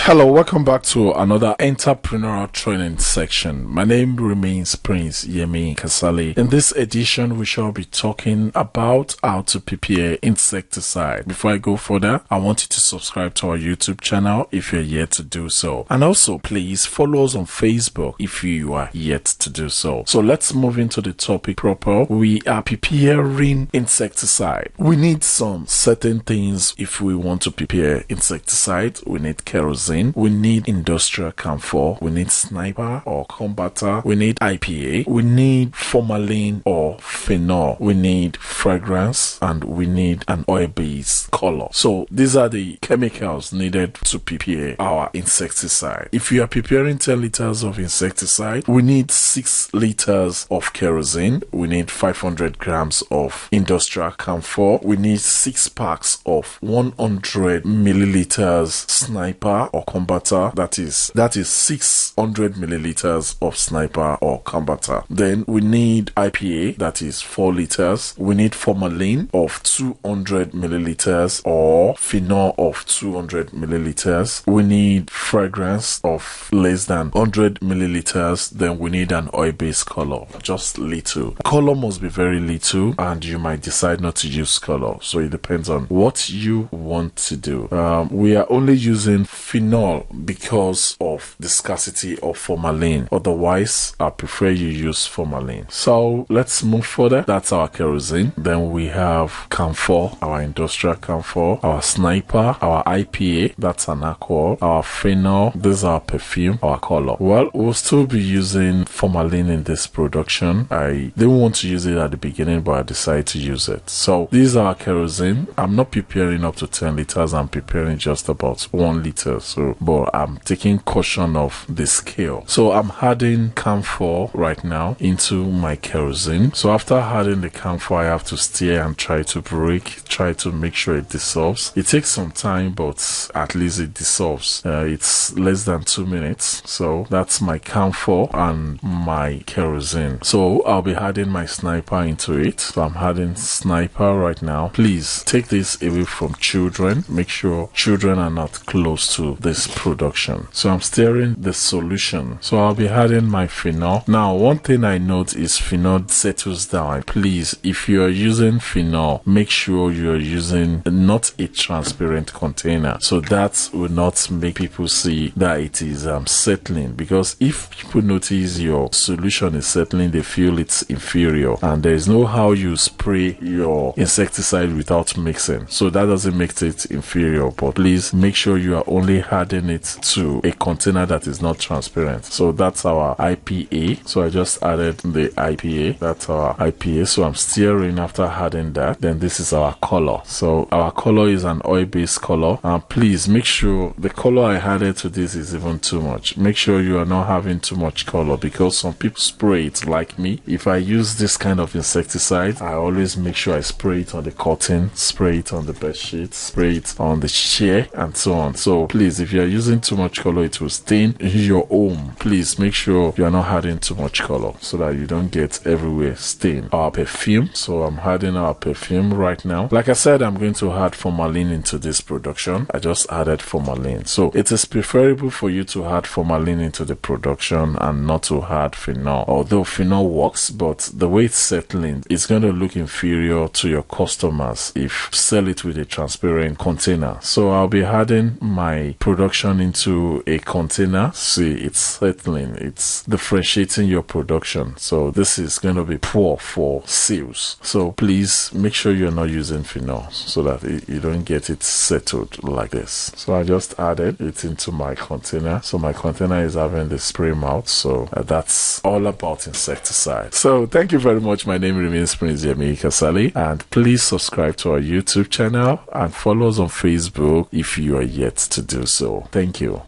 Hello, welcome back to another entrepreneurial training section. My name remains Prince Yemi Kasali. In this edition, we shall be talking about how to prepare insecticide. Before I go further, I want you to subscribe to our YouTube channel if you're yet to do so. And also, please follow us on Facebook if you are yet to do so. So let's move into the topic proper. We are preparing insecticide. We need some certain things if we want to prepare insecticide. We need kerosene. We need industrial camphor, we need sniper or combator, we need IPA, we need formalin or phenol, we need fragrance, and we need an oil-based color. So these are the chemicals needed to prepare our insecticide. If you are preparing 10 liters of insecticide, we need 6 liters of kerosene, we need 500 grams of industrial camphor, we need 6 packs of 100 milliliters sniper or combator, that is 600 milliliters of sniper or combator. Then we need IPA, that is 4 liters. We need formalin of 200 milliliters or phenol of 200 milliliters. We need fragrance of less than 100 milliliters. Then we need an oil-based color, just little. Color must be very little, and you might decide not to use color, so it depends on what you want to do. We are only using phenol because of the scarcity of formalin. Otherwise, I prefer you use formalin. So let's move further. That's our kerosene. Then we have camphor, our industrial camphor, our sniper, our IPA, that's an alcohol, our phenol, this is our perfume, our color. Well, we'll still be using formalin in this production. I didn't want to use it at the beginning, but I decided to use it. So these are kerosene. I'm not preparing up to 10 liters. I'm preparing just about 1 liter. But I'm taking caution of the scale. So I'm adding camphor right now into my kerosene. So after adding the camphor, I have to stir and try to make sure it dissolves. It takes some time, but at least it dissolves. It's less than 2 minutes. So that's my camphor and my kerosene. So I'll be adding my sniper into it. So I'm adding sniper right now. Please take this away from children. Make sure children are not close to this production. So I'm stirring the solution. So I'll be adding my phenol. Now, one thing I note is phenol settles down. Please, if you are using phenol, make sure you are using not a transparent container, so that will not make people see that it is settling. Because if people notice your solution is settling, they feel it's inferior, and there is no how you spray your insecticide without mixing. So that doesn't make it inferior. But please make sure you are only adding it to a container that is not transparent. So that's our IPA. So I just added the IPA. That's our IPA. So I'm stirring after adding that. Then this is our color. So our color is an oil-based color. And please make sure the color I added to this is even too much. Make sure you are not having too much color, because some people spray it like me. If I use this kind of insecticide, I always make sure I spray it on the curtain, spray it on the bed sheet, spray it on the chair, and so on. So please, if you are using too much color, it will stain your home. Please make sure you are not adding too much color so that you don't get everywhere stain. Our perfume. So I'm adding our perfume right now. Like I said, I'm going to add formalin into this production. I just added formalin. So it is preferable for you to add formalin into the production and not to add phenol. Although phenol works, but the way it's settling, it's going to look inferior to your customers if you sell it with a transparent container. So I'll be adding my production into a container. See, it's settling, it's differentiating your production. So this is going to be poor for sales. So please make sure you're not using phenol so that you don't get it settled like this. So I just added it into my container. So my container is having the spray mouth. So that's all about insecticide. So thank you very much. My name remains Prince Yemi Kasali, and please subscribe to our YouTube channel and follow us on Facebook if you are yet to do so. Thank you.